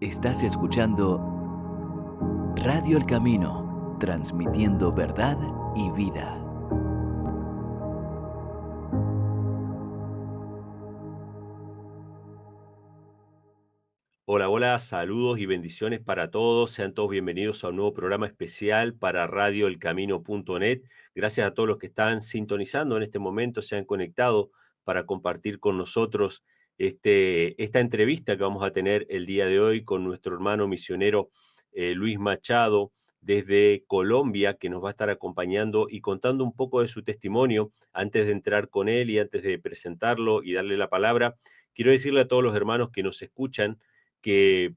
Estás escuchando Radio El Camino, transmitiendo verdad y vida. Hola, hola, saludos y bendiciones para todos. Sean todos bienvenidos a un nuevo programa especial para radioelcamino.net. Gracias a todos los que están sintonizando en este momento, se han conectado para compartir con nosotros esta entrevista que vamos a tener el día de hoy con nuestro hermano misionero Luis Machado desde Colombia, que nos va a estar acompañando y contando un poco de su testimonio. Antes de entrar con él y antes de presentarlo y darle la palabra, quiero decirle a todos los hermanos que nos escuchan que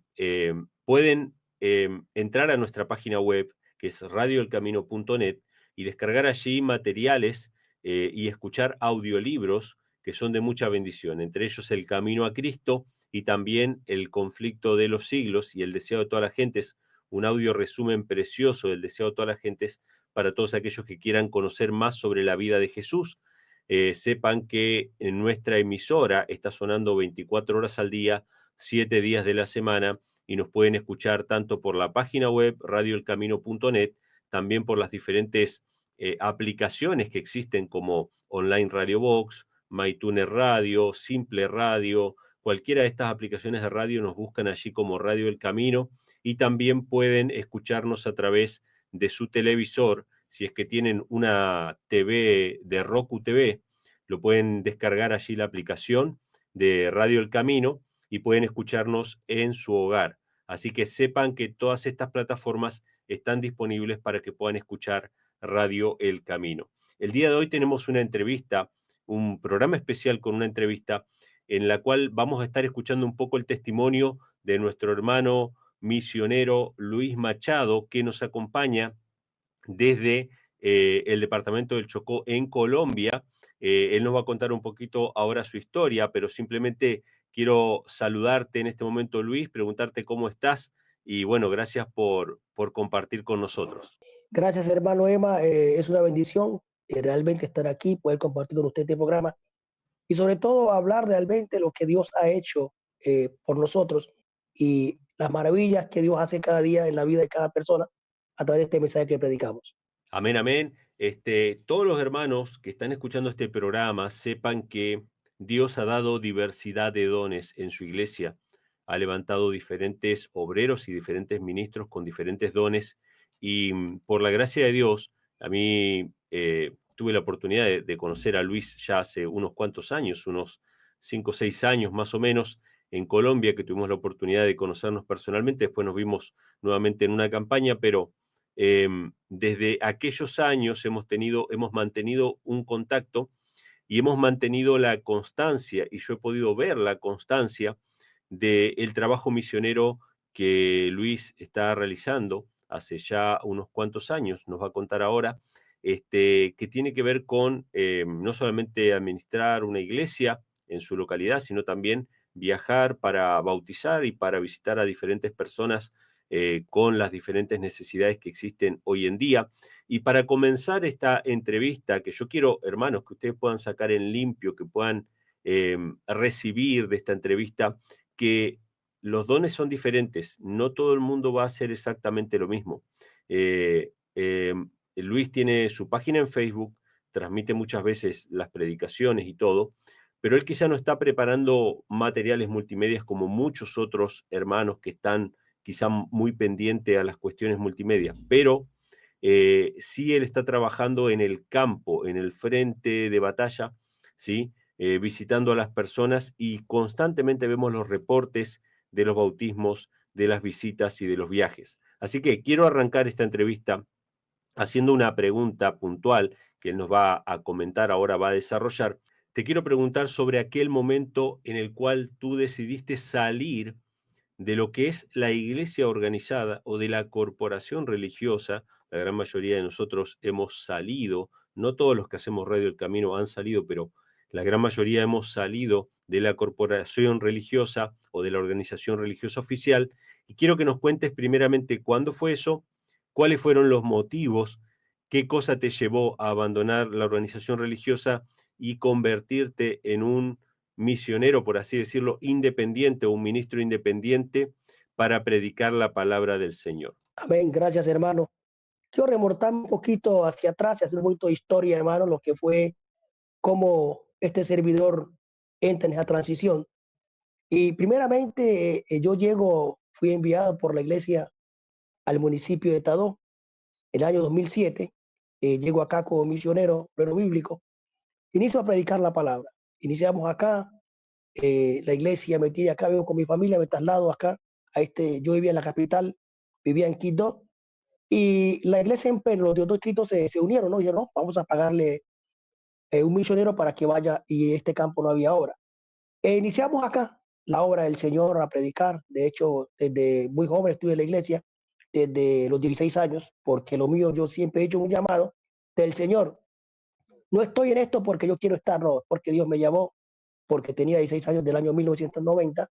pueden entrar a nuestra página web, que es radioelcamino.net, y descargar allí materiales y escuchar audiolibros que son de mucha bendición, entre ellos El Camino a Cristo y también El Conflicto de los Siglos y El Deseo de todas las Gentes, un audio resumen precioso del Deseo de todas las Gentes para todos aquellos que quieran conocer más sobre la vida de Jesús. Sepan que en nuestra emisora está sonando 24 horas al día, 7 días de la semana, y nos pueden escuchar tanto por la página web radioelcamino.net, también por las diferentes aplicaciones que existen como Online Radio Box, MyTuner Radio, Simple Radio. Cualquiera de estas aplicaciones de radio nos buscan allí como Radio El Camino, y también pueden escucharnos a través de su televisor. Si es que tienen una TV de Roku TV, lo pueden descargar allí la aplicación de Radio El Camino y pueden escucharnos en su hogar. Así que sepan que todas estas plataformas están disponibles para que puedan escuchar Radio El Camino. El día de hoy tenemos una entrevista, un programa especial con una entrevista en la cual vamos a estar escuchando un poco el testimonio de nuestro hermano misionero Luis Machado, que nos acompaña desde el departamento del Chocó en Colombia. Él nos va a contar un poquito ahora su historia, pero simplemente quiero saludarte en este momento, Luis, preguntarte cómo estás y bueno, gracias por compartir con nosotros. Gracias, hermano Emma. Es una bendición realmente estar aquí, poder compartir con usted este programa y sobre todo hablar realmente lo que Dios ha hecho por nosotros y las maravillas que Dios hace cada día en la vida de cada persona a través de este mensaje que predicamos. Amén, amén. Todos los hermanos que están escuchando este programa sepan que Dios ha dado diversidad de dones en su iglesia. Ha levantado diferentes obreros y diferentes ministros con diferentes dones. Y por la gracia de Dios, a mí tuve la oportunidad de conocer a Luis ya hace unos cuantos años, unos 5 o 6 años más o menos, en Colombia, que tuvimos la oportunidad de conocernos personalmente. Después nos vimos nuevamente en una campaña, pero desde aquellos años hemos mantenido un contacto y hemos mantenido la constancia, y yo he podido ver la constancia del trabajo misionero que Luis está realizando hace ya unos cuantos años, nos va a contar ahora, que tiene que ver con no solamente administrar una iglesia en su localidad, sino también viajar para bautizar y para visitar a diferentes personas con las diferentes necesidades que existen hoy en día. Y para comenzar esta entrevista, que yo quiero, hermanos, que ustedes puedan sacar en limpio, que puedan recibir de esta entrevista, que los dones son diferentes, no todo el mundo va a hacer exactamente lo mismo. Luis tiene su página en Facebook, transmite muchas veces las predicaciones y todo, pero él quizá no está preparando materiales multimedias como muchos otros hermanos que están quizá muy pendiente a las cuestiones multimedia, pero sí él está trabajando en el campo, en el frente de batalla, ¿sí? Visitando a las personas, y constantemente vemos los reportes de los bautismos, de las visitas y de los viajes. Así que quiero arrancar esta entrevista haciendo una pregunta puntual que él nos va a comentar, ahora va a desarrollar. Te quiero preguntar sobre aquel momento en el cual tú decidiste salir de lo que es la iglesia organizada o de la corporación religiosa. La gran mayoría de nosotros hemos salido, no todos los que hacemos Radio El Camino han salido, pero la gran mayoría hemos salido de la corporación religiosa o de la organización religiosa oficial. Y quiero que nos cuentes primeramente cuándo fue eso, cuáles fueron los motivos, qué cosa te llevó a abandonar la organización religiosa y convertirte en un misionero, por así decirlo, independiente, o un ministro independiente, para predicar la palabra del Señor. Amén. Gracias, hermano. Quiero remontar un poquito hacia atrás y hacer un poquito de historia, hermano, lo que fue cómo este servidor entra en esa transición. Y primeramente, yo fui enviado por la iglesia al municipio de Tadó el año 2007. Llego acá como misionero, pero bíblico. Inicio a predicar la palabra. Iniciamos acá, la iglesia metí acá, vivo con mi familia, me traslado acá. Yo vivía en la capital, vivía en Quito. Y la iglesia en Perú, los de otros distritos se unieron, ¿no? Dijeron, no, vamos a pagarle un misionero para que vaya y en este campo no había obra. Iniciamos acá la obra del Señor a predicar. De hecho, desde muy joven estuve en la iglesia, desde los 16 años, porque lo mío yo siempre he hecho un llamado del Señor. No estoy en esto porque yo quiero estar, no, porque Dios me llamó, porque tenía 16 años del año 1990.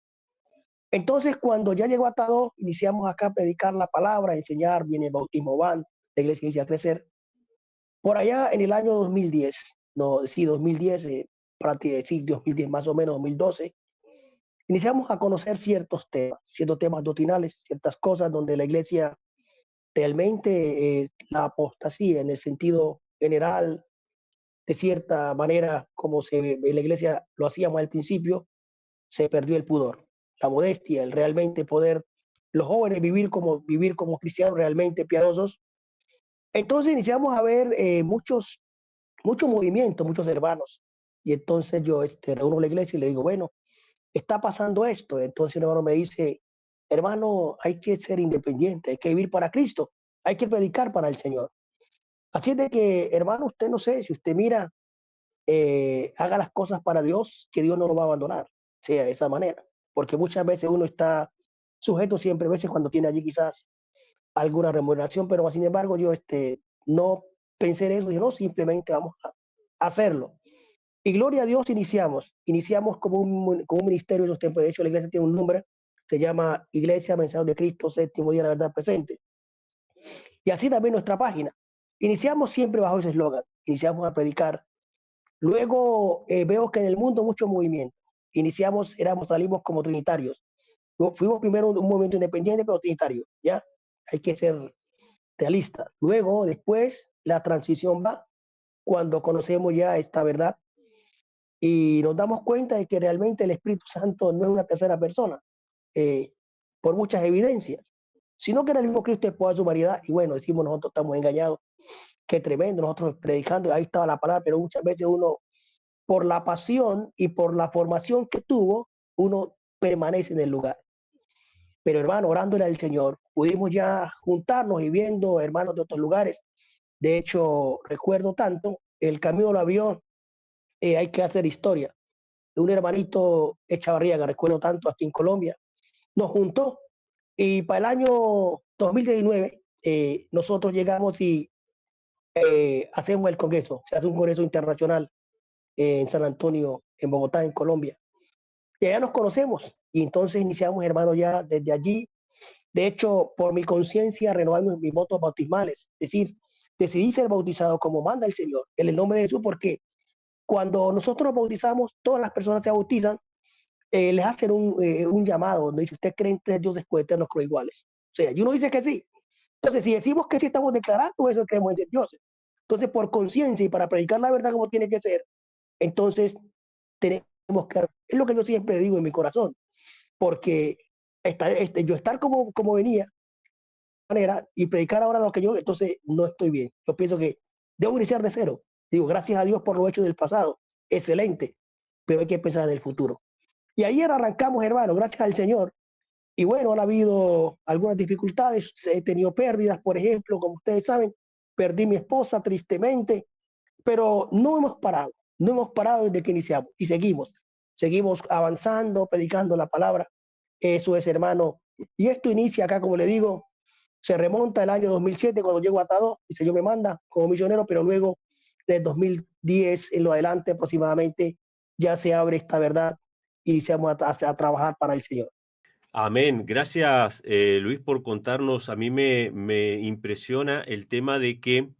Entonces, cuando ya llegó a Tadó, iniciamos acá a predicar la palabra, a enseñar, viene el bautismo van, la iglesia inicia a crecer. Por allá en el año 2010, no, sí, 2010, sí, 2010 más o menos, 2012, iniciamos a conocer ciertos temas doctrinales, ciertas cosas donde la iglesia realmente, la apostasía en el sentido general, de cierta manera, como en la iglesia lo hacíamos al principio, se perdió el pudor, la modestia, el realmente poder, los jóvenes vivir como cristianos realmente piadosos. Entonces iniciamos a ver mucho movimiento, muchos hermanos. Y entonces yo reúno la iglesia y le digo, bueno, está pasando esto. Entonces el hermano me dice, hermano, hay que ser independiente, hay que vivir para Cristo, hay que predicar para el Señor. Así es de que, hermano, usted no sé, si usted mira, haga las cosas para Dios, que Dios no lo va a abandonar, sea de esa manera. Porque muchas veces uno está sujeto siempre, a veces cuando tiene allí quizás alguna remuneración, pero sin embargo yo no pensé en eso, dije, no, simplemente vamos a hacerlo. Y gloria a Dios iniciamos como un ministerio en esos tiempos. De hecho, la iglesia tiene un nombre, se llama Iglesia Mensajeros de Cristo, séptimo día de la verdad presente. Y así también nuestra página. Iniciamos siempre bajo ese eslogan, iniciamos a predicar. Luego veo que en el mundo mucho movimiento. Salimos como trinitarios. Fuimos primero un movimiento independiente, pero trinitario, ¿ya? Hay que ser realista. Luego, después, la transición va cuando conocemos ya esta verdad y nos damos cuenta de que realmente el Espíritu Santo no es una tercera persona, eh, por muchas evidencias, sino que era el mismo Cristo de toda su humanidad. Y bueno, decimos nosotros estamos engañados, qué tremendo, nosotros predicando, ahí estaba la palabra, pero muchas veces uno, por la pasión y por la formación que tuvo, uno permanece en el lugar. Pero hermano, orándole al Señor, pudimos ya juntarnos y viendo hermanos de otros lugares. De hecho, recuerdo tanto, el camino lo abrió, hay que hacer historia. Un hermanito Echavarría, que recuerdo tanto aquí en Colombia, nos juntó y para el año 2019 nosotros llegamos y hacemos el congreso, se hace un congreso internacional en San Antonio, en Bogotá, en Colombia. Y allá nos conocemos y entonces iniciamos, hermano, ya desde allí. De hecho, por mi conciencia, renovar mis votos bautismales. Es decir, decidí ser bautizado como manda el Señor, en el nombre de Jesús, porque cuando nosotros bautizamos, todas las personas se bautizan, les hacen un llamado donde dice, ¿usted cree en tres dioses coeternos creo iguales? O sea, y uno dice que sí. Entonces, si decimos que sí, estamos declarando eso, creemos en tres dioses. Entonces, por conciencia y para predicar la verdad como tiene que ser, entonces tenemos que, es lo que yo siempre digo en mi corazón, porque yo estar como venía, manera, y predicar ahora lo que yo, entonces no estoy bien. Yo pienso que debo iniciar de cero. Digo, gracias a Dios por lo hecho del pasado, excelente, pero hay que pensar en el futuro. Y ayer arrancamos, hermano, gracias al Señor. Y bueno, han habido algunas dificultades, he tenido pérdidas, por ejemplo, como ustedes saben, perdí mi esposa tristemente, pero no hemos parado desde que iniciamos y seguimos avanzando, predicando la palabra. Eso es, hermano. Y esto inicia acá, como le digo, se remonta el año 2007 cuando llego a Tadó y el Señor me manda como misionero, pero luego del 2010 en lo adelante aproximadamente ya se abre esta verdad y iniciamos a trabajar para el Señor. Amén. Gracias, Luis, por contarnos. A mí me impresiona el tema de que,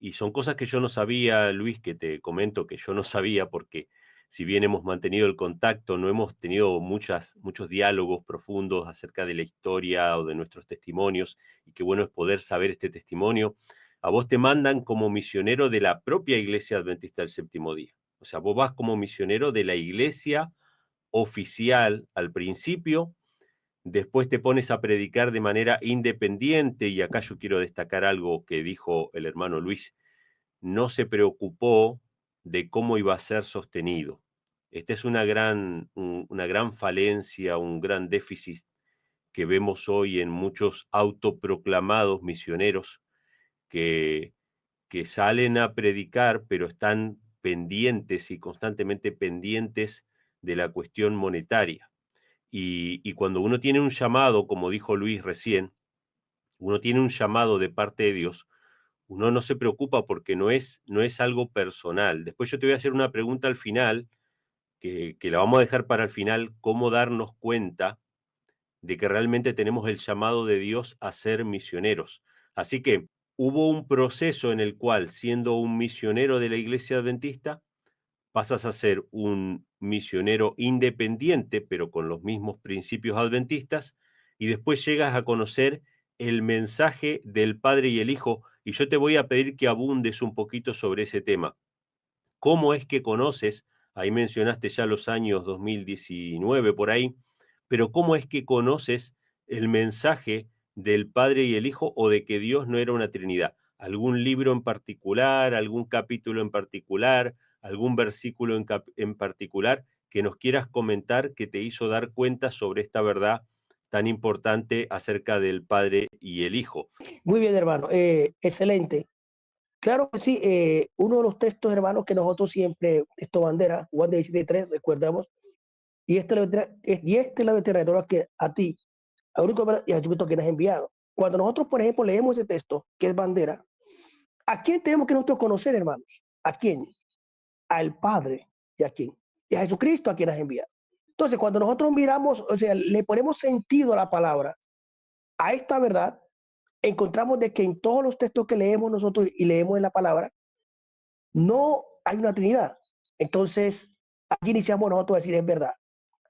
y son cosas que yo no sabía, Luis, que te comento que yo no sabía, porque si bien hemos mantenido el contacto, no hemos tenido muchos diálogos profundos acerca de la historia o de nuestros testimonios, y qué bueno es poder saber este testimonio. A vos te mandan como misionero de la propia Iglesia Adventista del Séptimo Día. O sea, vos vas como misionero de la iglesia oficial al principio, después te pones a predicar de manera independiente, y acá yo quiero destacar algo que dijo el hermano Luis: no se preocupó de cómo iba a ser sostenido. Esta es una gran falencia, un gran déficit que vemos hoy en muchos autoproclamados misioneros que, que salen a predicar, pero están pendientes y constantemente pendientes de la cuestión monetaria. Y cuando uno tiene un llamado, como dijo Luis recién, uno tiene un llamado de parte de Dios, uno no se preocupa porque no es algo personal. Después yo te voy a hacer una pregunta al final, que la vamos a dejar para el final: cómo darnos cuenta de que realmente tenemos el llamado de Dios a ser misioneros. Así que hubo un proceso en el cual, siendo un misionero de la Iglesia Adventista, pasas a ser un misionero independiente, pero con los mismos principios adventistas, y después llegas a conocer el mensaje del Padre y el Hijo, y yo te voy a pedir que abundes un poquito sobre ese tema. ¿Cómo es que conoces? Ahí mencionaste ya los años 2019 por ahí, pero ¿cómo es que conoces el mensaje del Padre y el Hijo, o de que Dios no era una Trinidad? ¿Algún libro en particular, algún capítulo en particular, algún versículo en particular que nos quieras comentar que te hizo dar cuenta sobre esta verdad tan importante acerca del Padre y el Hijo? Muy bien, hermano. Excelente. Claro que sí. Uno de los textos, hermanos, que nosotros siempre, esto bandera, Juan 17:3, recordamos, y esta es la literatura que a ti, al único y a Jesucristo que nos has enviado. Cuando nosotros, por ejemplo, leemos ese texto, que es bandera, ¿a quién tenemos que nosotros conocer, hermanos? ¿A quién? Al Padre. ¿Y a quién? Y a Jesucristo, a quien has enviado. Entonces, cuando nosotros miramos, o sea, le ponemos sentido a la palabra, a esta verdad, encontramos de que en todos los textos que leemos nosotros y leemos en la palabra, no hay una Trinidad. Entonces, aquí iniciamos nosotros a decir es verdad.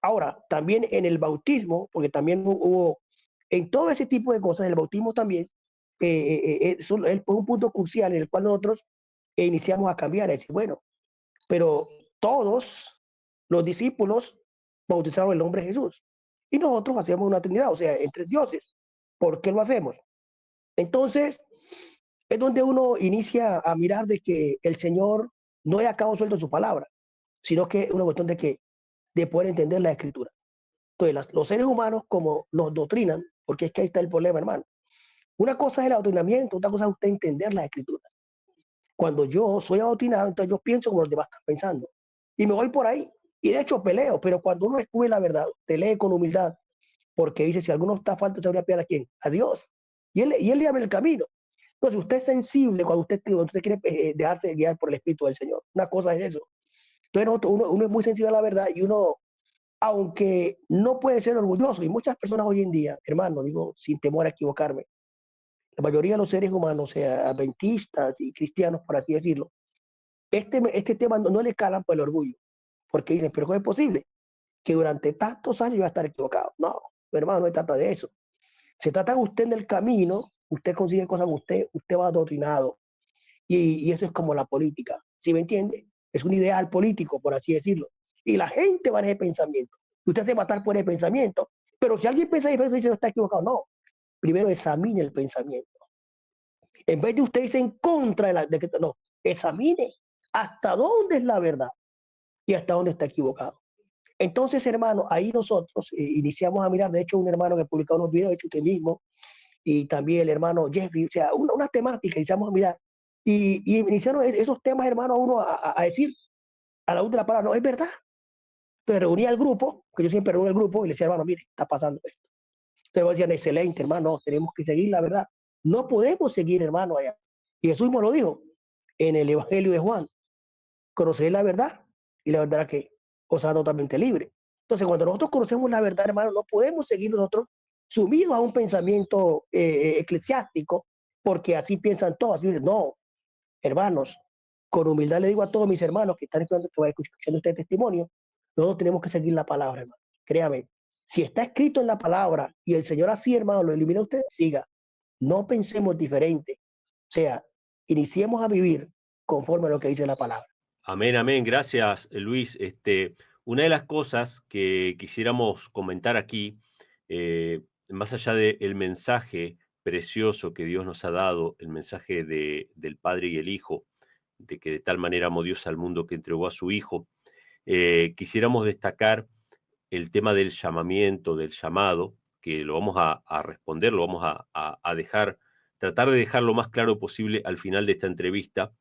Ahora, también en el bautismo, porque también hubo, en todo ese tipo de cosas, en el bautismo también, es un punto crucial en el cual nosotros iniciamos a cambiar, a decir, bueno, pero todos los discípulos bautizaron el nombre de Jesús. Y nosotros hacemos una Trinidad, o sea, entre dioses. ¿Por qué lo hacemos? Entonces, es donde uno inicia a mirar de que el Señor no es a cabo suelto su palabra, sino que es una cuestión de poder entender la escritura. Entonces, los seres humanos, como nos doctrinan, porque es que ahí está el problema, hermano. Una cosa es el adoctrinamiento, otra cosa es usted entender la escritura. Cuando yo soy adoctrinado, entonces yo pienso como los demás están pensando. Y me voy por ahí. Y de hecho peleo, pero cuando uno descubre la verdad, te lee con humildad, porque dice, si alguno está falto, se habría a quién, a Dios. Y él le abre el camino. Entonces, usted es sensible cuando usted quiere dejarse guiar por el Espíritu del Señor. Una cosa es eso. Entonces, uno es muy sensible a la verdad, y uno, aunque no puede ser orgulloso, y muchas personas hoy en día, hermano, digo, sin temor a equivocarme, la mayoría de los seres humanos, sea adventistas y cristianos, por así decirlo, este tema no le calan por el orgullo, porque dicen, pero ¿cómo es posible que durante tantos años yo voy a estar equivocado? No, hermano, no se trata de eso. Se trata de usted en el camino, usted consigue cosas, usted va adoctrinado. Y eso es como la política, ¿sí me entiende? Es un ideal político, por así decirlo. Y la gente va en ese pensamiento. Usted se matar por el pensamiento, pero si alguien piensa diferente y dice no está equivocado, no. Primero examine el pensamiento. En vez de usted irse en contra de que no, examine hasta dónde es la verdad y hasta dónde está equivocado. Entonces, hermano, ahí nosotros iniciamos a mirar. De hecho, un hermano que publicó unos videos, de hecho usted mismo, y también el hermano Jeffrey, o sea, una temática, iniciamos a mirar. Y iniciaron esos temas, hermano, a uno a decir, a la luz de la palabra, no, es verdad. Entonces reuní al grupo, que yo siempre reúno al grupo, y le decía, hermano, mire, está pasando esto. Entonces decían, excelente, hermano, tenemos que seguir la verdad. No podemos seguir, hermano, allá. Y Jesús mismo lo dijo en el Evangelio de Juan: conocer la verdad, y la verdad que os hará totalmente libre. Entonces, cuando nosotros conocemos la verdad, hermano, no podemos seguir nosotros sumidos a un pensamiento eclesiástico, porque así piensan todos. Así dicen, no, hermanos, con humildad le digo a todos mis hermanos que están escuchando, que van escuchando este testimonio, nosotros tenemos que seguir la palabra, hermano. Créame, si está escrito en la palabra y el Señor así, hermano, lo elimina usted, siga. No pensemos diferente. O sea, iniciemos a vivir conforme a lo que dice la palabra. Amén, amén. Gracias, Luis. Una de las cosas que quisiéramos comentar aquí, más allá del mensaje precioso que Dios nos ha dado, el mensaje del Padre y el Hijo, de que de tal manera amó Dios al mundo que entregó a su Hijo, quisiéramos destacar el tema del llamamiento, del llamado, que lo vamos a responder, lo vamos a dejar, tratar de dejar lo más claro posible al final de esta entrevista.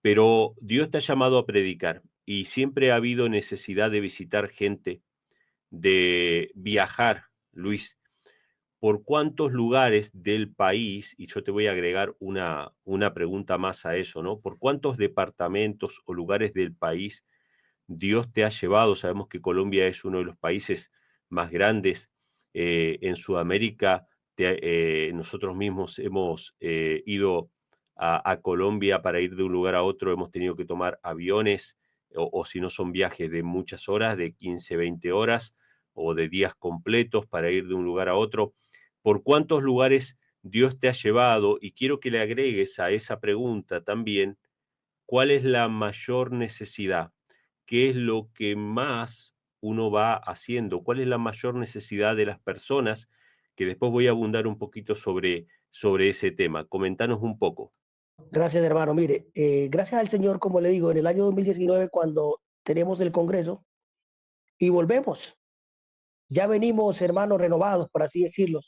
Pero Dios te ha llamado a predicar y siempre ha habido necesidad de visitar gente, de viajar, Luis. ¿Por cuántos lugares del país, y yo te voy a agregar una pregunta más a eso, ¿no? ¿Por cuántos departamentos o lugares del país Dios te ha llevado? Sabemos que Colombia es uno de los países más grandes en Sudamérica. Nosotros mismos hemos ido a Colombia para ir de un lugar a otro, hemos tenido que tomar aviones, o si no son viajes de muchas horas, de 15, 20 horas, o de días completos para ir de un lugar a otro. ¿Por cuántos lugares Dios te ha llevado? Y quiero que le agregues a esa pregunta también, ¿cuál es la mayor necesidad? ¿Qué es lo que más uno va haciendo? ¿Cuál es la mayor necesidad de las personas? Que después voy a abundar un poquito sobre ese tema. Comentanos un poco. Gracias, hermano. Mire, gracias al Señor, como le digo, en el año 2019, cuando tenemos el Congreso y volvemos, ya venimos, hermanos, renovados, por así decirlo,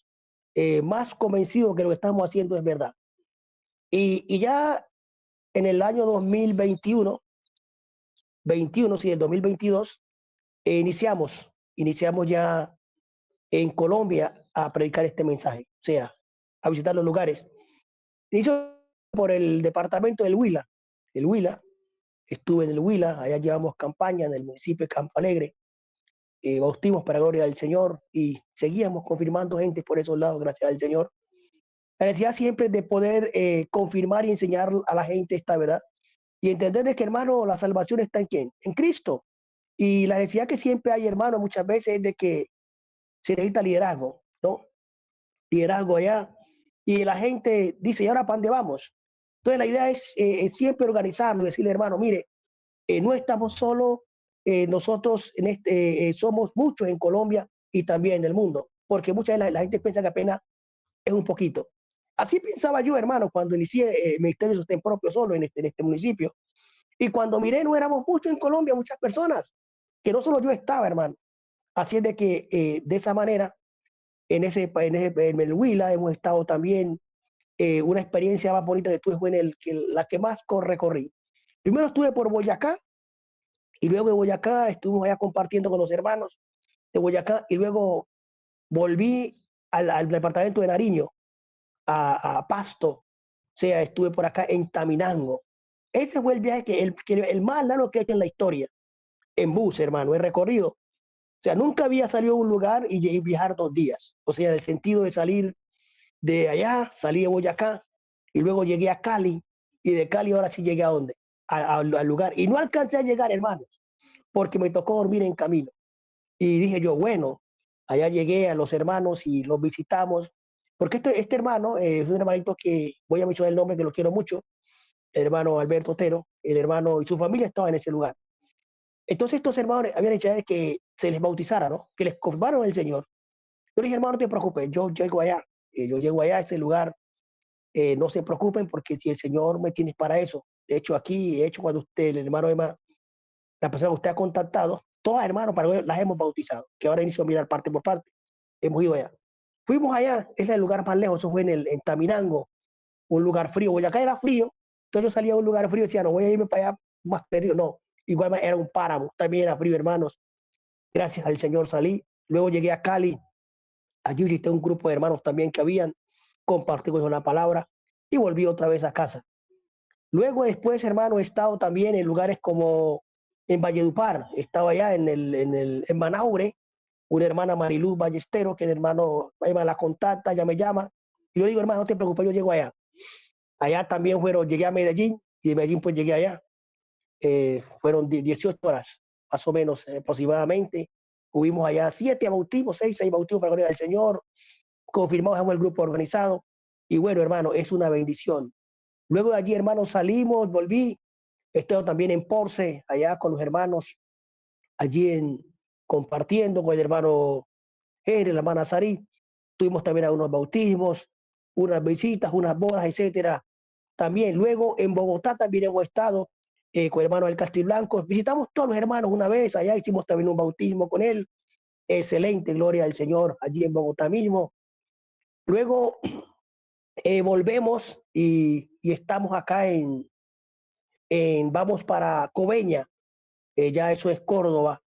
más convencidos que lo que estamos haciendo es verdad. Y ya en el año 2021, 21, sí, el 2022, iniciamos ya en Colombia a predicar este mensaje, o sea, a visitar los lugares. Inicio por el departamento del Huila. El Huila, estuve en el Huila, allá llevamos campaña en el municipio de Campo Alegre, bautismos para gloria del Señor y seguíamos confirmando gente por esos lados, gracias al Señor. La necesidad siempre de poder confirmar y enseñar a la gente esta verdad y entender de que, hermano, la salvación está en quién, en Cristo. Y la necesidad que siempre hay, hermano, muchas veces es de que se necesita liderazgo, ¿no? Liderazgo allá. Y la gente dice, ¿y ahora para dónde vamos? Entonces la idea es siempre organizarlo, decirle, hermano, mire, no estamos solos, nosotros somos muchos en Colombia y también en el mundo, porque muchas veces la gente piensa que apenas es un poquito. Así pensaba yo, hermano, cuando inicié Ministerio de Sostén Propio solo en este municipio. Y cuando miré, no éramos muchos en Colombia, muchas personas, que no solo yo estaba, hermano. Así es de que de esa manera, en el Huila hemos estado también, una experiencia más bonita que tuve fue la que más recorrí. Primero estuve por Boyacá y luego de Boyacá estuvimos allá compartiendo con los hermanos de Boyacá y luego volví al departamento de Nariño, a Pasto, o sea, estuve por acá en Taminango. Ese fue el viaje el más largo que he hecho en la historia, en bus, hermano, he recorrido. O sea, nunca había salido a un lugar y viajar 2 días. O sea, en el sentido de salir de allá, salí de Boyacá y luego llegué a Cali y de Cali ahora sí llegué a dónde, al lugar. Y no alcancé a llegar, hermanos, porque me tocó dormir en camino. Y dije yo, bueno, allá llegué a los hermanos y los visitamos, porque este hermano es un hermanito que voy a mencionar el nombre, que lo quiero mucho, el hermano Alberto Otero, el hermano y su familia estaban en ese lugar. Entonces estos hermanos habían necesidad de que se les bautizara, ¿no? Que les confirmaron el Señor. Yo le dije, hermano, no te preocupes, yo llego allá a ese lugar, no se preocupen porque si el Señor me tiene para eso. De hecho, aquí, de hecho, cuando usted, el hermano Emma, la persona que usted ha contactado, todas hermanos, para las hemos bautizado, que ahora inicio a mirar parte por parte. Hemos ido allá. Fuimos allá, es el lugar más lejos, eso fue en Taminango, un lugar frío. Boyacá era frío, entonces yo salía a un lugar frío y decía, no, voy a irme para allá más perdido. No, igual era un páramo, también era frío, hermanos. Gracias al Señor salí. Luego llegué a Cali, allí visité un grupo de hermanos también que habían, compartí con ellos la palabra y volví otra vez a casa. Luego después, hermano, he estado también en lugares como en Valledupar, estaba allá en Manaure, una hermana Mariluz Ballestero, que el hermano Eva la contacta, ya me llama, y yo digo, hermano, no te preocupes, yo llego allá. Allá también llegué a Medellín, y de Medellín pues llegué allá. fueron 18 horas, más o menos, aproximadamente. Hubimos allá 7 bautismos, 6 bautismos para la gloria del Señor, confirmamos en el grupo organizado. Y bueno, hermano, es una bendición. Luego de allí, hermano, salimos, volví. Estoy también en Porce, allá con los hermanos, allí compartiendo con el hermano Henry, la hermana Sarí. Tuvimos también algunos bautismos, unas visitas, unas bodas, etcétera. También luego en Bogotá también hemos estado con el hermano del Castiblanco. Visitamos todos los hermanos una vez, allá hicimos también un bautismo con él. Excelente, gloria al Señor, allí en Bogotá mismo. Luego volvemos y estamos acá vamos para Coveña, ya eso es Córdoba,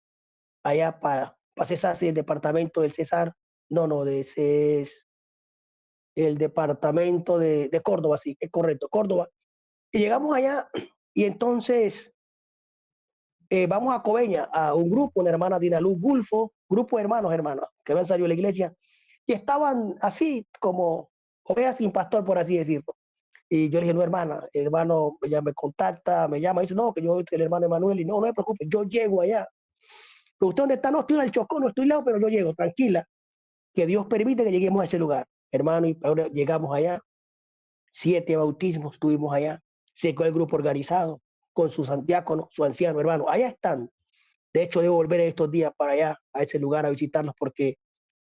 allá para César, sí, el departamento del César, no, de ese es el departamento de Córdoba, sí, es correcto, Córdoba. Y llegamos allá y entonces vamos a Coveña, a un grupo, una hermana Dina Luz Gulfo, grupo de hermanos, que habían salido de la iglesia, y estaban así como ovejas sin pastor, por así decirlo. Y yo le dije, no, hermana, el hermano ya me contacta, me llama, dice, no, que yo soy el hermano Emanuel, y no, no me preocupe, yo llego allá. Pero usted dónde está, no, estoy en el Chocó, no estoy lejos, pero yo llego, tranquila, que Dios permite que lleguemos a ese lugar. Hermano, y ahora llegamos allá, 7 bautismos tuvimos allá, se quedó el grupo organizado, con sus antiáconos, su anciano, hermano, allá están. De hecho, debo volver en estos días para allá, a ese lugar, a visitarlos, porque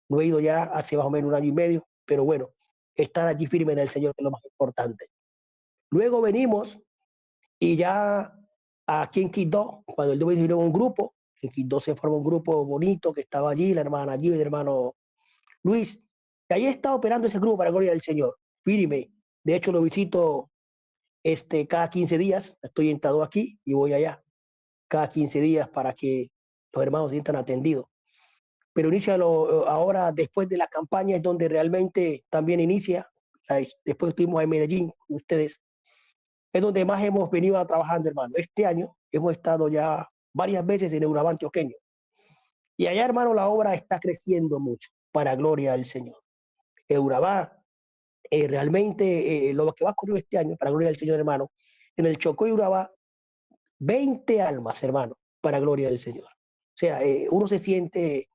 no he ido ya hace más o menos un año y medio, pero bueno, estar allí firme en el Señor es lo más importante. Luego venimos y ya aquí en Quito, cuando el Dios vino un grupo, en Quito se formó un grupo bonito que estaba allí, la hermana allí, el hermano Luis, y ahí está operando ese grupo para la gloria del Señor, firme. De hecho, lo visito cada 15 días, estoy entrado aquí y voy allá cada 15 días para que los hermanos se sientan atendidos. Pero inicia ahora, después de la campaña, es donde realmente también inicia, después estuvimos en Medellín, ustedes, es donde más hemos venido a trabajando, hermano. Este año hemos estado ya varias veces en Urabá antioqueño. Y allá, hermano, la obra está creciendo mucho, para gloria del Señor. Urabá, realmente, lo que va a ocurrir este año, para gloria del Señor, hermano, en el Chocó y Urabá, 20 almas, hermano, para gloria del Señor. O sea, uno se siente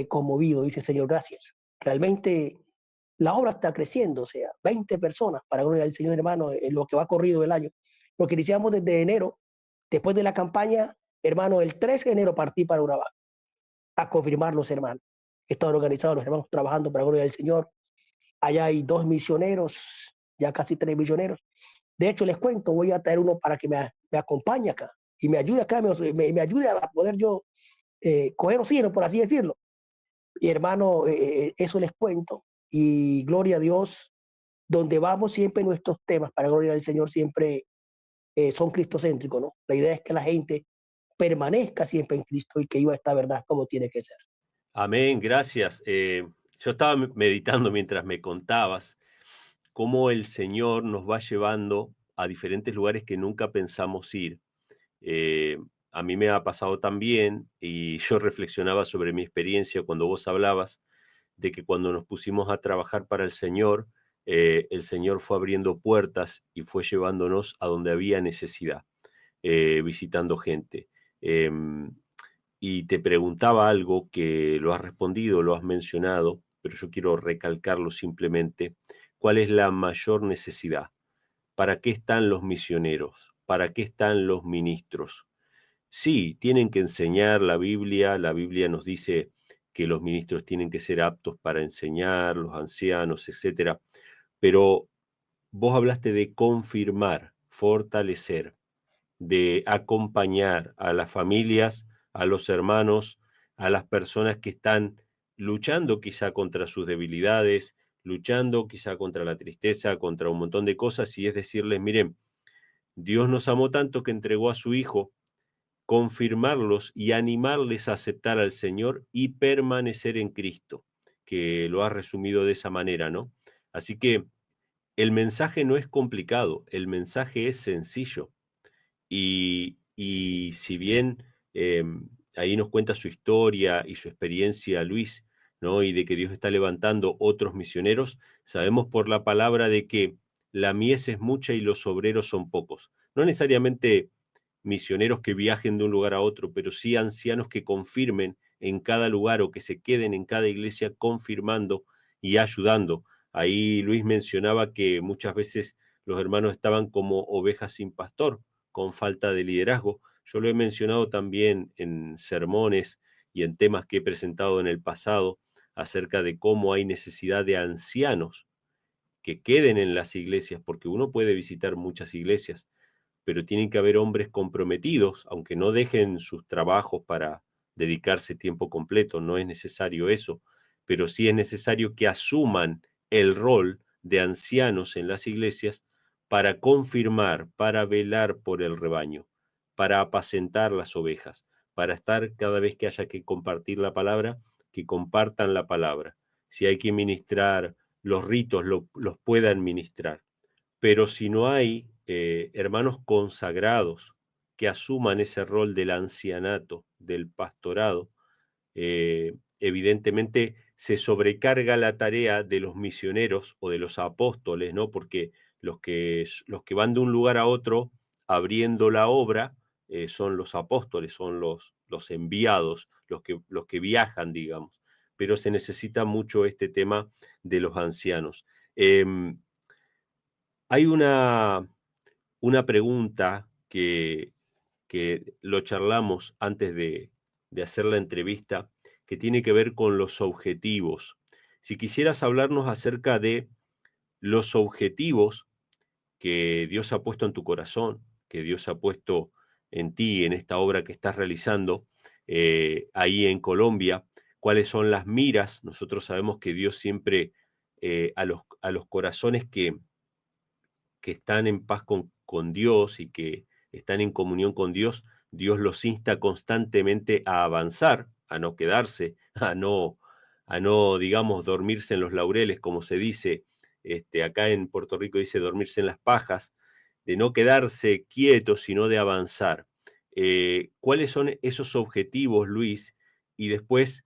conmovido, dice, Señor, gracias. Realmente la obra está creciendo, o sea, 20 personas para gloria del Señor, hermano, en lo que va corrido el año. Porque iniciamos desde enero, después de la campaña, hermano, el 13 de enero partí para Urabá a confirmar los hermanos. Están organizados los hermanos trabajando para gloria del Señor. Allá hay 2 misioneros, ya casi 3 misioneros. De hecho, les cuento, voy a traer uno para que me acompañe acá y me ayude acá, me ayude a poder yo coger oxígeno, por así decirlo. Y hermano, eso les cuento. Y gloria a Dios, donde vamos siempre nuestros temas, para gloria del Señor, siempre son cristocéntricos, ¿no? La idea es que la gente permanezca siempre en Cristo y que viva esta verdad como tiene que ser. Amén, gracias. Yo estaba meditando mientras me contabas cómo el Señor nos va llevando a diferentes lugares que nunca pensamos ir. Eh, a mí me ha pasado también, y yo reflexionaba sobre mi experiencia cuando vos hablabas de que cuando nos pusimos a trabajar para el Señor fue abriendo puertas y fue llevándonos a donde había necesidad, visitando gente. Em, y te preguntaba algo que lo has respondido, lo has mencionado, pero yo quiero recalcarlo simplemente. ¿Cuál es la mayor necesidad? ¿Para qué están los misioneros? ¿Para qué están los ministros? Sí, tienen que enseñar la Biblia nos dice que los ministros tienen que ser aptos para enseñar, los ancianos, etcétera, pero vos hablaste de confirmar, fortalecer, de acompañar a las familias, a los hermanos, a las personas que están luchando quizá contra sus debilidades, luchando quizá contra la tristeza, contra un montón de cosas, y es decirles, miren, Dios nos amó tanto que entregó a su Hijo, confirmarlos y animarles a aceptar al Señor y permanecer en Cristo, que lo ha resumido de esa manera, ¿no? Así que el mensaje no es complicado, el mensaje es sencillo. Y si bien ahí nos cuenta su historia y su experiencia Luis, ¿no? Y de que Dios está levantando otros misioneros, sabemos por la palabra de que la mies es mucha y los obreros son pocos. No necesariamente misioneros que viajen de un lugar a otro, pero sí ancianos que confirmen en cada lugar o que se queden en cada iglesia confirmando y ayudando. Ahí Luis mencionaba que muchas veces los hermanos estaban como ovejas sin pastor, con falta de liderazgo. Yo lo he mencionado también en sermones y en temas que he presentado en el pasado acerca de cómo hay necesidad de ancianos que queden en las iglesias, porque uno puede visitar muchas iglesias, pero tienen que haber hombres comprometidos, aunque no dejen sus trabajos para dedicarse tiempo completo, no es necesario eso, pero sí es necesario que asuman el rol de ancianos en las iglesias para confirmar, para velar por el rebaño, para apacentar las ovejas, para estar cada vez que haya que compartir la palabra, que compartan la palabra. Si hay que ministrar los ritos, los puedan ministrar. Pero si no hay hermanos consagrados que asuman ese rol del ancianato, del pastorado, evidentemente se sobrecarga la tarea de los misioneros o de los apóstoles, ¿no? Porque los que van de un lugar a otro abriendo la obra son los apóstoles, son los enviados, los que viajan, digamos. Pero se necesita mucho este tema de los ancianos. Hay una pregunta que lo charlamos antes de hacer la entrevista, que tiene que ver con los objetivos. Si quisieras hablarnos acerca de los objetivos que Dios ha puesto en tu corazón, que Dios ha puesto en ti, en esta obra que estás realizando ahí en Colombia, cuáles son las miras. Nosotros sabemos que Dios siempre a los corazones que están en paz con Dios y que están en comunión con Dios, Dios los insta constantemente a avanzar, a no quedarse, digamos, dormirse en los laureles, como se dice, acá en Puerto Rico dice dormirse en las pajas, de no quedarse quieto, sino de avanzar. ¿Cuáles son esos objetivos, Luis? Y después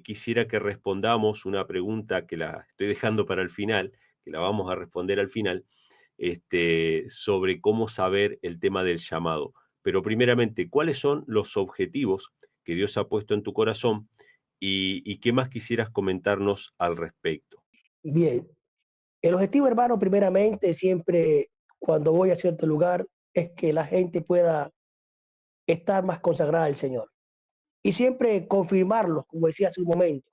quisiera que respondamos una pregunta que la estoy dejando para el final, que la vamos a responder al final, sobre cómo saber el tema del llamado. Pero primeramente, ¿cuáles son los objetivos que Dios ha puesto en tu corazón y qué más quisieras comentarnos al respecto? Bien, el objetivo, hermano, primeramente, siempre cuando voy a cierto lugar, es que la gente pueda estar más consagrada al Señor. Y siempre confirmarlos, como decía hace un momento,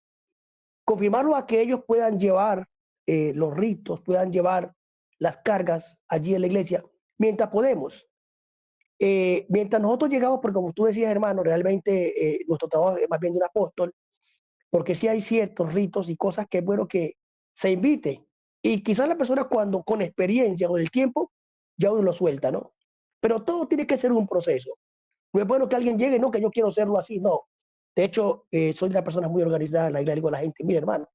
confirmarlos a que ellos puedan llevar los ritos, puedan llevar las cargas allí en la iglesia, mientras podemos. Mientras nosotros llegamos, porque como tú decías, hermano, realmente nuestro trabajo es más bien de un apóstol, porque sí hay ciertos ritos y cosas que es bueno que se invite. Y quizás la persona cuando con experiencia, con el tiempo, ya uno lo suelta, ¿no? Pero todo tiene que ser un proceso. No es bueno que alguien llegue, no, que yo quiero hacerlo así, no. De hecho, soy una persona muy organizada en la iglesia, digo a la gente, mire hermano,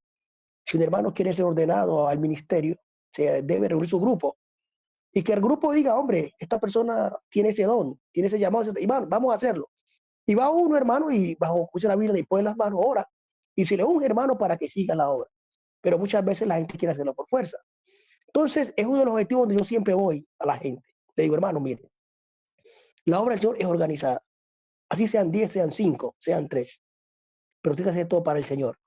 si un hermano quiere ser ordenado al ministerio, se debe reunir su grupo y que el grupo diga, hombre, esta persona tiene ese don, tiene ese llamado, y vamos a hacerlo. Y va uno, hermano, y bajo escucha la Biblia, y pone las manos, ora, y se le un hermano para que siga la obra. Pero muchas veces la gente quiere hacerlo por fuerza. Entonces, es uno de los objetivos donde yo siempre voy a la gente. Le digo, hermano, mire, la obra del Señor es organizada. Así sean 10, sean 5, sean 3. Pero tiene que hacer todo para el Señor.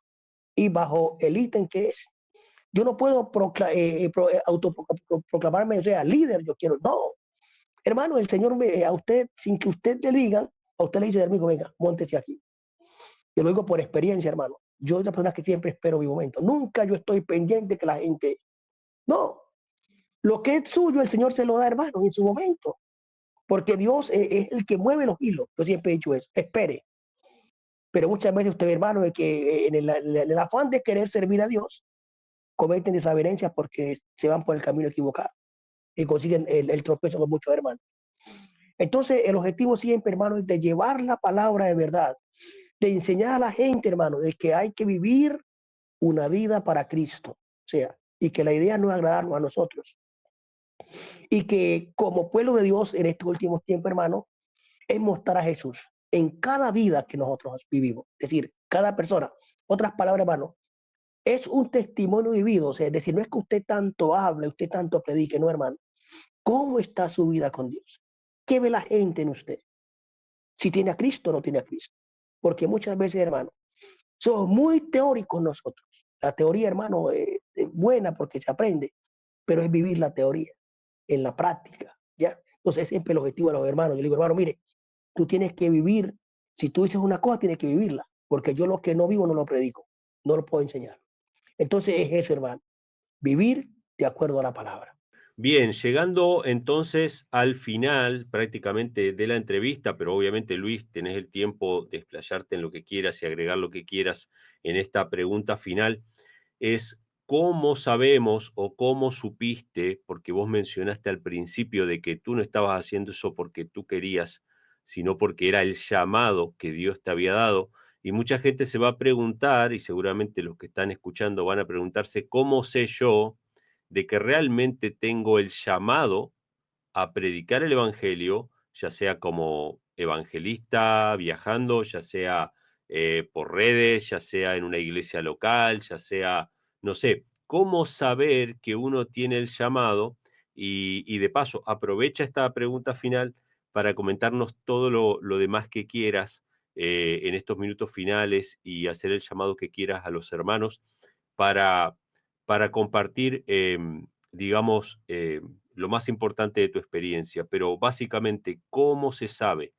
Y bajo el ítem que es, yo no puedo autoproclamarme, o sea, líder, yo quiero. No, hermano, el Señor a usted, sin que usted le diga, a usted le dice, amigo, venga, móntese aquí. Yo lo digo por experiencia, hermano. Yo soy una persona que siempre espero mi momento. Nunca yo estoy pendiente que la gente. No, lo que es suyo, el Señor se lo da, hermano, en su momento. Porque Dios es el que mueve los hilos. Yo siempre he dicho eso. Espere. Pero muchas veces usted, hermano, es que en el afán de querer servir a Dios, cometen desavenencias porque se van por el camino equivocado y consiguen el tropiezo con muchos hermanos. Entonces, el objetivo siempre, hermano, es de llevar la palabra de verdad, de enseñar a la gente, hermano, de que hay que vivir una vida para Cristo. O sea, y que la idea no es agradarnos a nosotros. Y que como pueblo de Dios en estos últimos tiempos, hermano, es mostrar a Jesús en cada vida que nosotros vivimos. Es decir, cada persona. Otras palabras, hermano, es un testimonio vivido. O sea, es decir, no es que usted tanto hable, usted tanto predique, no, hermano. ¿Cómo está su vida con Dios? ¿Qué ve la gente en usted? Si tiene a Cristo o no tiene a Cristo. Porque muchas veces, hermano, somos muy teóricos nosotros. La teoría, hermano, es buena porque se aprende, pero es vivir la teoría en la práctica, ¿ya? Entonces, siempre el objetivo de los hermanos. Yo le digo, hermano, mire, tú tienes que vivir, si tú dices una cosa, tienes que vivirla, porque yo lo que no vivo no lo predico, no lo puedo enseñar. Entonces, es eso, hermano, vivir de acuerdo a la palabra. Bien, llegando entonces al final prácticamente de la entrevista, pero obviamente Luis, tenés el tiempo de explayarte en lo que quieras y agregar lo que quieras en esta pregunta final, es cómo sabemos o cómo supiste, porque vos mencionaste al principio de que tú no estabas haciendo eso porque tú querías, sino porque era el llamado que Dios te había dado. Y mucha gente se va a preguntar, y seguramente los que están escuchando van a preguntarse, ¿cómo sé yo de que realmente tengo el llamado a predicar el evangelio, ya sea como evangelista viajando, ya sea por redes, ya sea en una iglesia local, ya sea, no sé, cómo saber que uno tiene el llamado? Y de paso, aprovecha esta pregunta final para comentarnos todo lo demás que quieras en estos minutos finales y hacer el llamado que quieras a los hermanos para, para compartir, digamos, lo más importante de tu experiencia, pero básicamente, ¿cómo se sabe?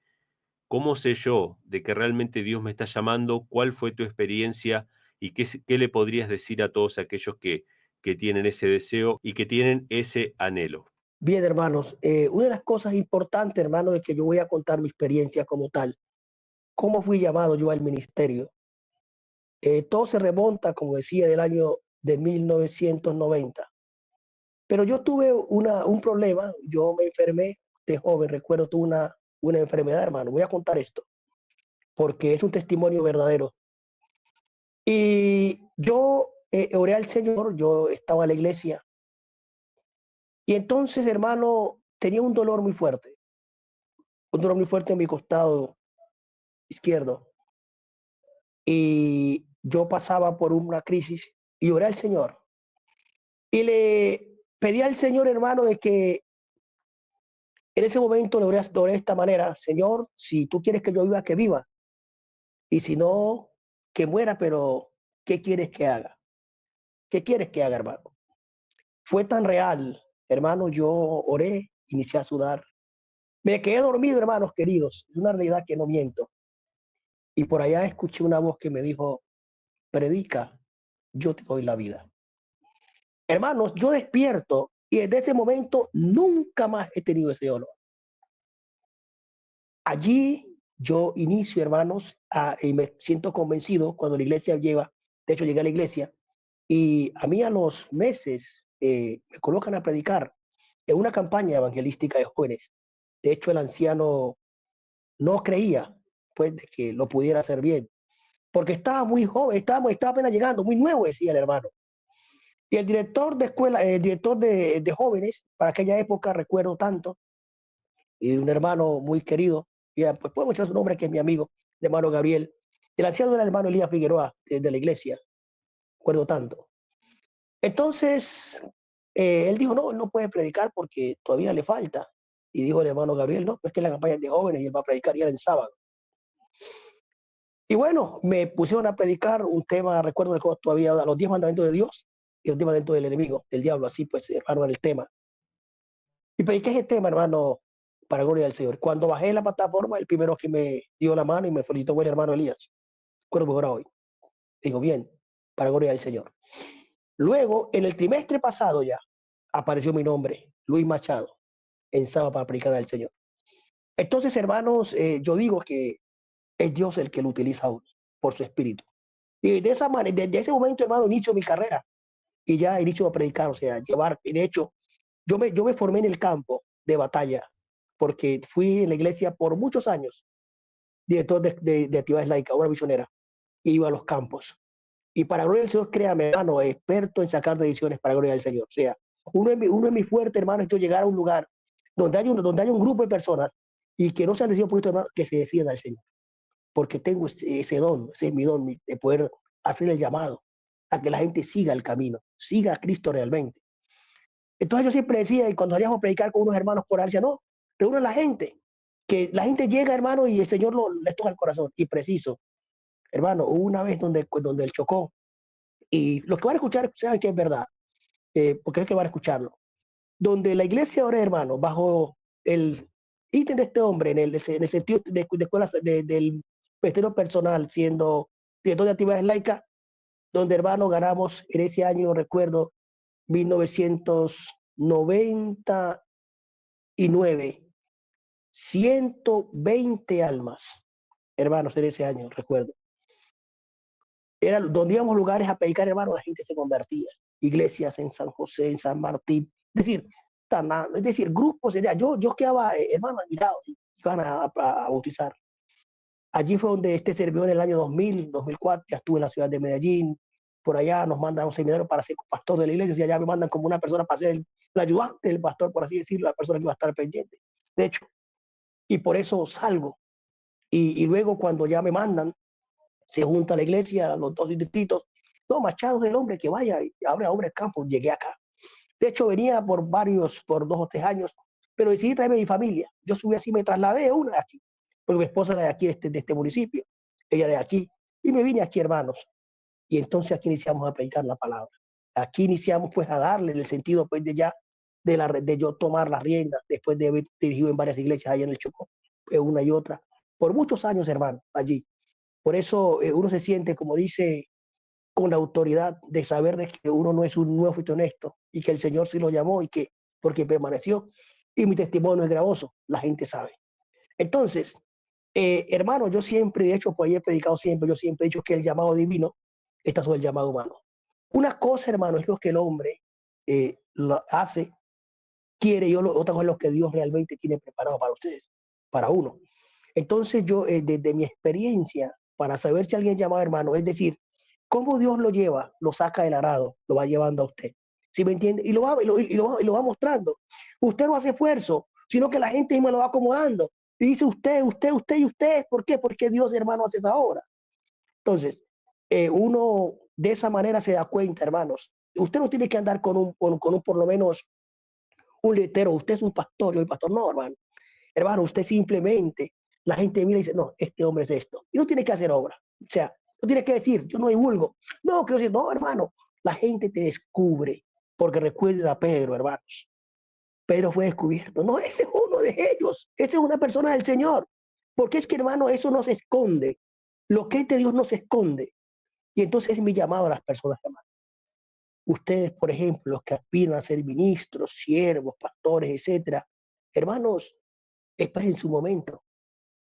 ¿Cómo sé yo de que realmente Dios me está llamando? ¿Cuál fue tu experiencia? ¿Y qué le podrías decir a todos aquellos que tienen ese deseo y que tienen ese anhelo? Bien, hermanos, una de las cosas importantes, hermanos, es que yo voy a contar mi experiencia como tal. ¿Cómo fui llamado yo al ministerio? Todo se remonta, como decía, del año de 1990. Pero yo tuve un problema, yo me enfermé de joven, recuerdo, tuve una enfermedad, hermano. Voy a contar esto, porque es un testimonio verdadero. Y yo oré al Señor, yo estaba en la iglesia, y entonces, hermano, tenía un dolor muy fuerte en mi costado izquierdo, y yo pasaba por una crisis y oré al Señor. Y le pedí al Señor, hermano, de que en ese momento le oré de esta manera: Señor, si tú quieres que yo viva, que viva. Y si no, que muera, pero ¿qué quieres que haga? ¿Qué quieres que haga, hermano? Fue tan real, hermano, yo oré, inicié a sudar. Me quedé dormido, hermanos queridos. Es una realidad que no miento. Y por allá escuché una voz que me dijo: predica, yo te doy la vida. Hermanos, yo despierto y desde ese momento nunca más he tenido ese dolor. Allí yo inicio, hermanos, y me siento convencido cuando la iglesia lleva, de hecho llegué a la iglesia, y a mí a los meses me colocan a predicar en una campaña evangelística de jóvenes. De hecho, el anciano no creía, pues, de que lo pudiera hacer bien, porque estaba muy joven, estaba apenas llegando, muy nuevo, decía el hermano. Y el director de escuela, el director de jóvenes, para aquella época, recuerdo tanto, y un hermano muy querido, ya, pues puedo echar su nombre, que es mi amigo, el hermano Gabriel. El anciano era el hermano Elías Figueroa, de la iglesia, recuerdo tanto. Entonces, él dijo: no, él no puede predicar porque todavía le falta. Y dijo el hermano Gabriel: no, pues que la campaña es de jóvenes y él va a predicar, y era en sábado. Y bueno, me pusieron a predicar un tema, recuerdo todavía, los 10 mandamientos de Dios y los 10 mandamientos del enemigo, del diablo, así pues, hermano, era el tema. Y prediqué ese tema, hermano, para gloria del Señor. Cuando bajé de la plataforma, el primero que me dio la mano y me felicitó fue el hermano Elías. Recuerdo mejor hoy. Digo: bien, para gloria del Señor. Luego, en el trimestre pasado ya, apareció mi nombre, Luis Machado, en sábado para predicar al Señor. Entonces, hermanos, yo digo que es Dios el que lo utiliza a uno por su espíritu. Y de esa manera, desde ese momento, hermano, inicio mi carrera y ya inicio a predicar, o sea, llevar. Y de hecho, yo me formé en el campo de batalla porque fui en la iglesia por muchos años, director de actividades laicas, obra misionera, y iba a los campos. Y para gloria del Señor, créame, hermano, experto en sacar decisiones para gloria del Señor. O sea, uno de mis fuertes, hermano, es yo llegar a un lugar donde haya un grupo de personas y que no sean decididos por esto, hermano, que se decidan al Señor. Porque tengo ese don, ese es mi don, de poder hacer el llamado a que la gente siga el camino, siga a Cristo realmente. Entonces yo siempre decía, y cuando salíamos a predicar con unos hermanos por Asia, no, reúne a la gente, que la gente llega, hermano, y el Señor le toca el corazón. Y preciso, hermano, hubo una vez donde él chocó, y los que van a escuchar saben que es verdad, porque es que van a escucharlo. Donde la iglesia ahora, hermano, bajo el ítem de este hombre, en el sentido de escuelas del ministerio personal, siendo director de actividades laicas, donde, hermano, ganamos en ese año, recuerdo, 1999, 120 almas, hermanos, en ese año, recuerdo. Era donde íbamos lugares a predicar, hermano, la gente se convertía. Iglesias en San José, en San Martín, es decir, grupos. Yo quedaba, hermano, admirado, iban a bautizar. Allí fue donde este servidor en el año 2000, 2004, ya estuve en la ciudad de Medellín. Por allá nos mandan a un seminario para ser pastor de la iglesia, y allá me mandan como una persona para ser el ayudante del pastor, por así decirlo, la persona que va a estar pendiente. De hecho, y por eso salgo. Y luego cuando ya me mandan, se junta la iglesia, los dos distritos. No, Machado es el hombre que vaya y abre el campo. Llegué acá. De hecho, venía por 2 o 3 años, pero decidí traerme a mi familia. Yo subí así, me trasladé una de aquí, porque mi esposa era de aquí, de este municipio, ella de aquí, y me vine aquí, hermanos. Y entonces aquí iniciamos a predicar la palabra. Aquí iniciamos pues a darle en el sentido pues de ya, de yo tomar las riendas, después de haber dirigido en varias iglesias allá en el Chocó, una y otra, por muchos años, hermano, allí. Por eso uno se siente, como dice, con la autoridad de saber de que uno no es un nuevo honesto y que el Señor sí lo llamó y que porque permaneció. Y mi testimonio es gravoso, la gente sabe. Entonces, hermano, yo siempre, de hecho, pues he predicado siempre, yo siempre he dicho que el llamado divino está sobre el llamado humano. Una cosa, hermano, es lo que el hombre lo hace, quiere, y otra cosa es lo que Dios realmente tiene preparado para ustedes, para uno. Entonces yo, desde mi experiencia, para saber si alguien llama hermano, es decir, cómo Dios lo lleva, lo saca del arado, lo va llevando a usted. ¿Sí me entiende? Y lo va mostrando. Usted no hace esfuerzo, sino que la gente me lo va acomodando. Y dice usted y usted. ¿Por qué? Porque Dios, hermano, hace esa obra. Entonces, uno de esa manera se da cuenta, hermanos. Usted no tiene que andar con un por lo menos un letrero. Usted es un pastor, yo soy pastor. No, hermano. Hermano, usted simplemente, la gente mira y dice, no, este hombre es esto. Y no tiene que hacer obra. O sea, no tiene que decir, yo no divulgo. No, que yo decir, no, hermano, la gente te descubre. Porque recuerda a Pedro, hermanos. Pedro fue descubierto. No, ese es uno de ellos. Ese es una persona del Señor. Porque es que, hermano, eso no se esconde. Lo que es de Dios no se esconde. Y entonces es mi llamado a las personas, hermano. Ustedes, por ejemplo, los que aspiran a ser ministros, siervos, pastores, etcétera, hermanos, esperen su momento.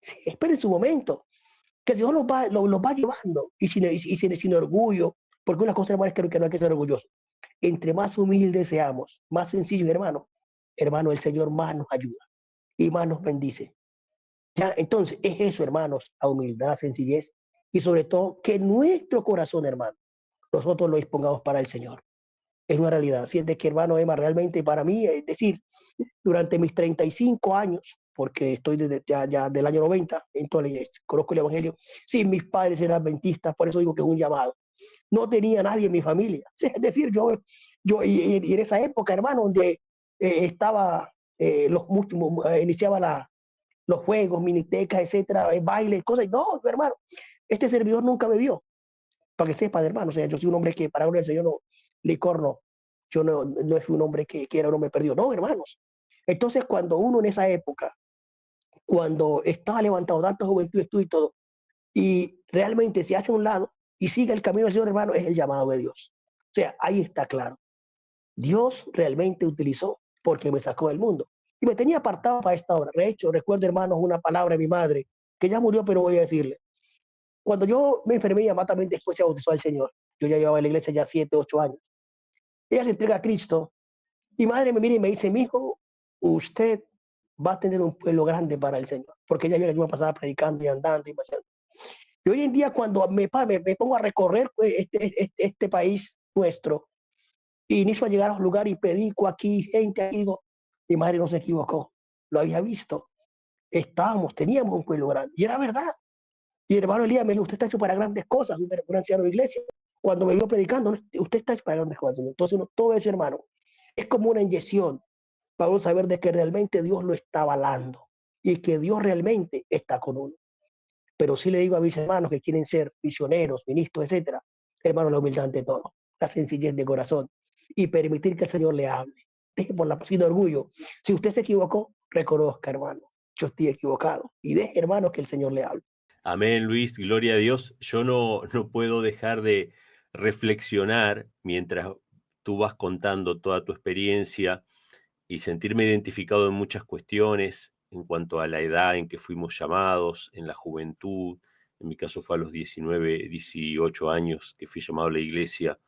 Sí, esperen su momento, que Dios los va llevando y sin orgullo, porque una cosa, hermano, es que no hay que ser orgulloso. Entre más humildes seamos, más sencillos, hermano, el Señor más nos ayuda y más nos bendice. Ya, entonces, es eso, hermanos, la humildad, la sencillez y sobre todo que nuestro corazón, hermano, nosotros lo dispongamos para el Señor. Es una realidad. Siente que, hermano Emma, realmente para mí, es decir, durante mis 35 años, porque estoy desde ya del año 90, entonces conozco el Evangelio, sí, mis padres eran adventistas, por eso digo que es un llamado. No tenía nadie en mi familia. Es decir, y en esa época, hermano, donde estaba, iniciaba los juegos, minitecas, etcétera, bailes, cosas, no, hermano, este servidor nunca bebió, para que sepa, hermano, o sea, yo soy un hombre que para uno el Señor no, licor no, yo no es un hombre que quiera o no me perdió, no, hermanos. Entonces, cuando uno en esa época, cuando estaba levantado tanta juventud, estudio y todo, y realmente se hace a un lado y sigue el camino del Señor, hermano, es el llamado de Dios. O sea, ahí está claro. Dios realmente utilizó porque me sacó del mundo y me tenía apartado para esta obra. De hecho, recuerdo, hermanos, una palabra de mi madre, que ya murió, pero voy a decirle. Cuando yo me enfermé, ella también después se bautizó al Señor. Yo ya llevaba en la iglesia ya 7, 8 años. Ella se entrega a Cristo. Mi madre me mira y me dice, mi hijo, usted va a tener un pueblo grande para el Señor. Porque ella vio que yo me pasaba predicando y andando y pasando. Y hoy en día cuando me pongo a recorrer este país nuestro, y inicio a llegar a los lugares y predico aquí, gente aquí, digo, mi madre no se equivocó, lo había visto. Teníamos un pueblo grande. Y era verdad. Y el hermano Elías me dijo, usted está hecho para grandes cosas, un anciano de iglesia. Cuando me vio predicando, usted está hecho para grandes cosas. Entonces, todo eso, hermano, es como una inyección para uno saber de que realmente Dios lo está avalando y que Dios realmente está con uno. Pero sí le digo a mis hermanos que quieren ser misioneros, ministros, etcétera, hermano, la humildad ante todo, la sencillez de corazón y permitir que el Señor le hable. Deje por la sin orgullo. Si usted se equivocó, reconozca, hermano, yo estoy equivocado. Y deje, hermano, que el Señor le hable. Amén, Luis, gloria a Dios. Yo no puedo dejar de reflexionar mientras tú vas contando toda tu experiencia y sentirme identificado en muchas cuestiones en cuanto a la edad en que fuimos llamados, en la juventud. En mi caso fue a los 19, 18 años que fui llamado a la iglesia,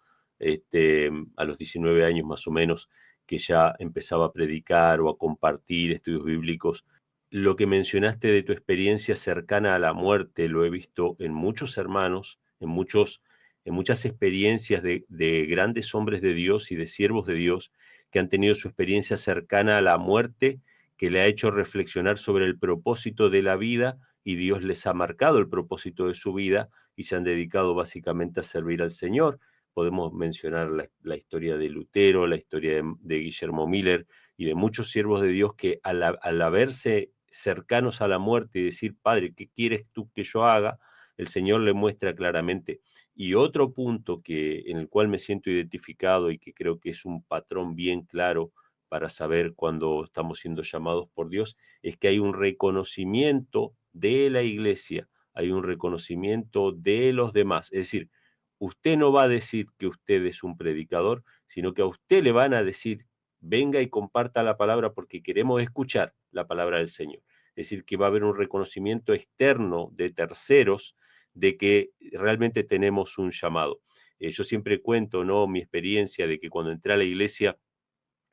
a los 19 años más o menos, que ya empezaba a predicar o a compartir estudios bíblicos. Lo que mencionaste de tu experiencia cercana a la muerte lo he visto en muchos hermanos, en muchas experiencias de grandes hombres de Dios y de siervos de Dios que han tenido su experiencia cercana a la muerte, que le ha hecho reflexionar sobre el propósito de la vida y Dios les ha marcado el propósito de su vida y se han dedicado básicamente a servir al Señor. Podemos mencionar la historia de Lutero, la historia de Guillermo Miller y de muchos siervos de Dios que al haberse cercanos a la muerte y decir, Padre, ¿qué quieres tú que yo haga? El Señor le muestra claramente. Y otro punto en el cual me siento identificado y que creo que es un patrón bien claro para saber cuando estamos siendo llamados por Dios, es que hay un reconocimiento de la iglesia, hay un reconocimiento de los demás. Es decir, usted no va a decir que usted es un predicador, sino que a usted le van a decir, venga y comparta la palabra porque queremos escuchar la palabra del Señor. Es decir, que va a haber un reconocimiento externo de terceros de que realmente tenemos un llamado. Yo siempre cuento, ¿no?, mi experiencia de que cuando entré a la iglesia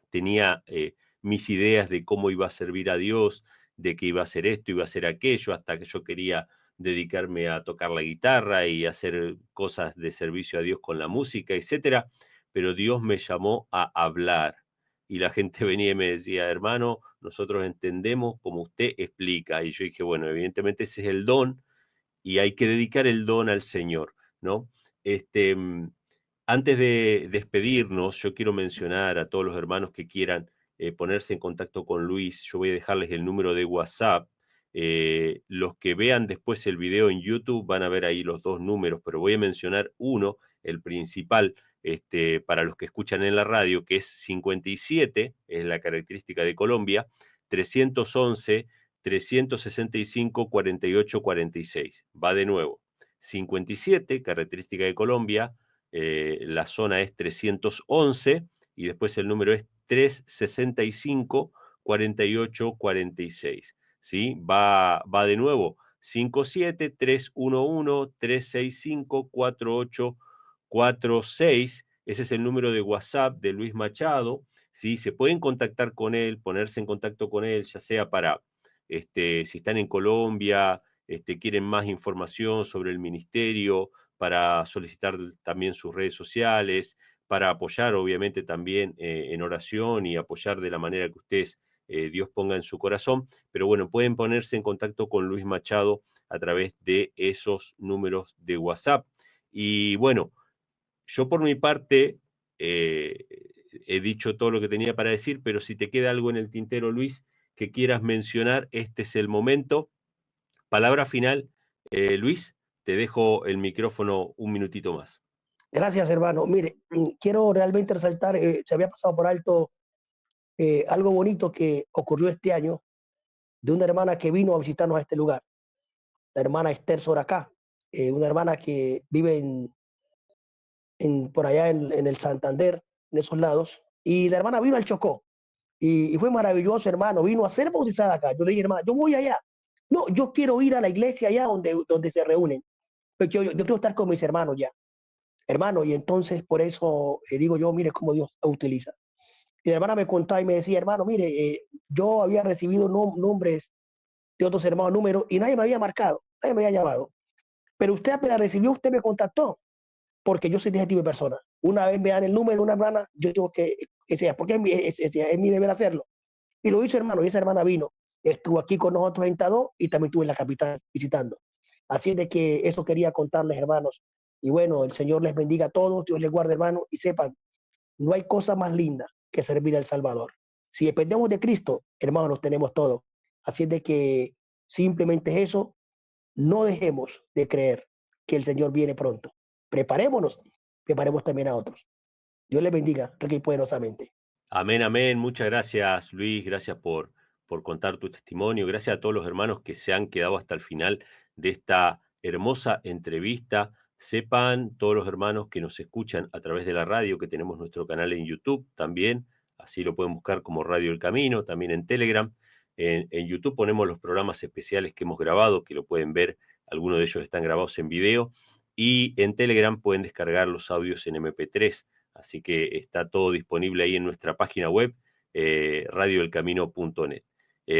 tenía mis ideas de cómo iba a servir a Dios, de que iba a hacer esto, iba a hacer aquello, hasta que yo quería dedicarme a tocar la guitarra y hacer cosas de servicio a Dios con la música, etcétera. Pero Dios me llamó a hablar y la gente venía y me decía, hermano, nosotros entendemos como usted explica. Y yo dije, bueno, evidentemente ese es el don y hay que dedicar el don al Señor, ¿no? Este, mm, Antes de despedirnos, yo quiero mencionar a todos los hermanos que quieran ponerse en contacto con Luis. Yo voy a dejarles el número de WhatsApp. Los que vean después el video en YouTube van a ver ahí los dos números, pero voy a mencionar uno, el principal, para los que escuchan en la radio, que es 57, es la característica de Colombia, 311 365 48 46. Va de nuevo. 57, característica de Colombia, la zona es 311 y después el número es 365 48 46. ¿Sí? Va de nuevo. 57 311 365 48 46. Ese es el número de WhatsApp de Luis Machado. ¿Sí? Se pueden contactar con él, ponerse en contacto con él, ya sea para si están en Colombia, quieren más información sobre el ministerio, para solicitar también sus redes sociales, para apoyar obviamente también en oración y apoyar de la manera que ustedes, Dios ponga en su corazón. Pero bueno, pueden ponerse en contacto con Luis Machado a través de esos números de WhatsApp. Y bueno, yo por mi parte eh, he dicho todo lo que tenía para decir, pero si te queda algo en el tintero, Luis, que quieras mencionar, este es el momento. Palabra final, Luis, te dejo el micrófono un minutito más. Gracias, hermano. Mire, quiero realmente resaltar, se había pasado por alto algo bonito que ocurrió este año de una hermana que vino a visitarnos a este lugar, la hermana Esther Soracá, una hermana que vive por allá en el Santander, en esos lados, y la hermana vino al Chocó, y fue maravilloso, hermano, vino a ser bautizada acá. Yo le dije, hermana, yo voy allá. No, yo quiero ir a la iglesia allá donde se reúnen, porque yo quiero estar con mis hermanos ya, hermano, y entonces por eso digo yo, mire cómo Dios utiliza. Y la hermana me contaba y me decía, hermano, mire, yo había recibido nombres de otros hermanos, números, y nadie me había marcado, nadie me había llamado. Pero usted apenas recibió, usted me contactó, porque yo soy de ese tipo de persona. Una vez me dan el número de una hermana, yo tengo que, porque es mi deber hacerlo. Y lo hizo, hermano, y esa hermana vino, estuvo aquí con nosotros en Tadó y también estuvo en la capital visitando. Así es de que eso quería contarles, hermanos. Y bueno, el Señor les bendiga a todos, Dios les guarde, hermanos, y sepan, no hay cosa más linda que servir al Salvador. Si dependemos de Cristo, hermanos, tenemos todo. Así es de que simplemente eso, no dejemos de creer que el Señor viene pronto. Preparémonos, preparemos también a otros. Dios les bendiga, rica y poderosamente. Amén, amén. Muchas gracias, Luis. Gracias por contar tu testimonio. Gracias a todos los hermanos que se han quedado hasta el final de esta hermosa entrevista. Sepan todos los hermanos que nos escuchan a través de la radio, que tenemos nuestro canal en YouTube también. Así lo pueden buscar como Radio El Camino, también en Telegram. En YouTube ponemos los programas especiales que hemos grabado, que lo pueden ver. Algunos de ellos están grabados en video. Y en Telegram pueden descargar los audios en MP3. Así que está todo disponible ahí en nuestra página web, radioelcamino.net.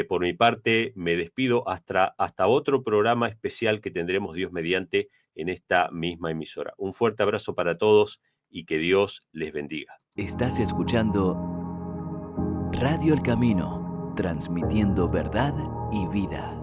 Por mi parte, me despido hasta otro programa especial que tendremos, Dios mediante, en esta misma emisora. Un fuerte abrazo para todos y que Dios les bendiga. Estás escuchando Radio El Camino, transmitiendo verdad y vida.